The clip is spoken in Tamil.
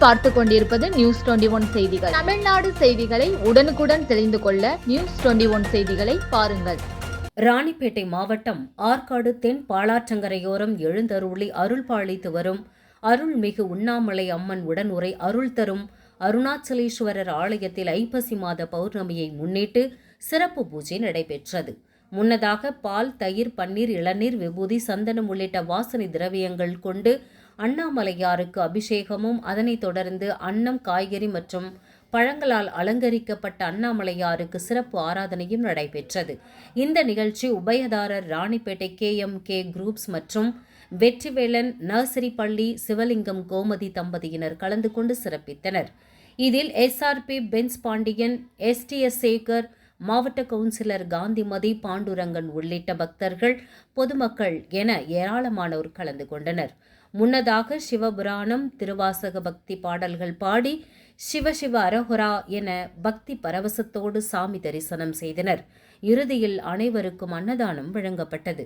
நீங்கள் பார்த்து கொண்டிருப்பது நியூஸ் 21 செய்திகள். தமிழ்நாடு செய்திகளை உடனுக்குடன் தெரிந்து கொள்ள நியூஸ் 21 செய்திகளை பாருங்கள். ராணிப்பேட்டை மாவட்டம் ஆற்காடு தென் பாலாற்றங்கரையோரம் எழுந்தருளி அருள் பாலித்து வரும் அருள்மிகு உண்ணாமலை அம்மன் உடனுரை அருள் தரும் அருணாச்சலேஸ்வரர் ஆலயத்தில் ஐப்பசி மாத பௌர்ணமியை முன்னிட்டு சிறப்பு பூஜை நடைபெற்றது. முன்னதாக பால், தயிர், பன்னீர், இளநீர், விபூதி, சந்தனம் உள்ளிட்ட வாசனை திரவியங்கள் கொண்டு அண்ணாமலையாருக்கு அபிஷேகமும், அதனைத் தொடர்ந்து அன்னம், காய்கறி மற்றும் பழங்களால் அலங்கரிக்கப்பட்ட அண்ணாமலையாருக்கு சிறப்பு ஆராதனையும் நடைபெற்றது. இந்த நிகழ்ச்சி உபயதாரர் ராணிப்பேட்டை KMK குரூப்ஸ் மற்றும் வெற்றிவேலன் நர்சரி பள்ளி சிவலிங்கம் கோமதி தம்பதியினர் கலந்து கொண்டு சிறப்பித்தனர். இதில் SRP Benz Pandian, STS Sekar, மாவட்ட கவுன்சிலர் காந்திமதி, பாண்டுரங்கன் உள்ளிட்ட பக்தர்கள், பொதுமக்கள் என ஏராளமானோர் கலந்து கொண்டனர். முன்னதாக சிவபுராணம், திருவாசக பக்தி பாடல்கள் பாடி சிவசிவ அரஹொரா என பக்தி பரவசத்தோடு சாமி தரிசனம் செய்தனர். இறுதியில் அனைவருக்கும் அன்னதானம் வழங்கப்பட்டது.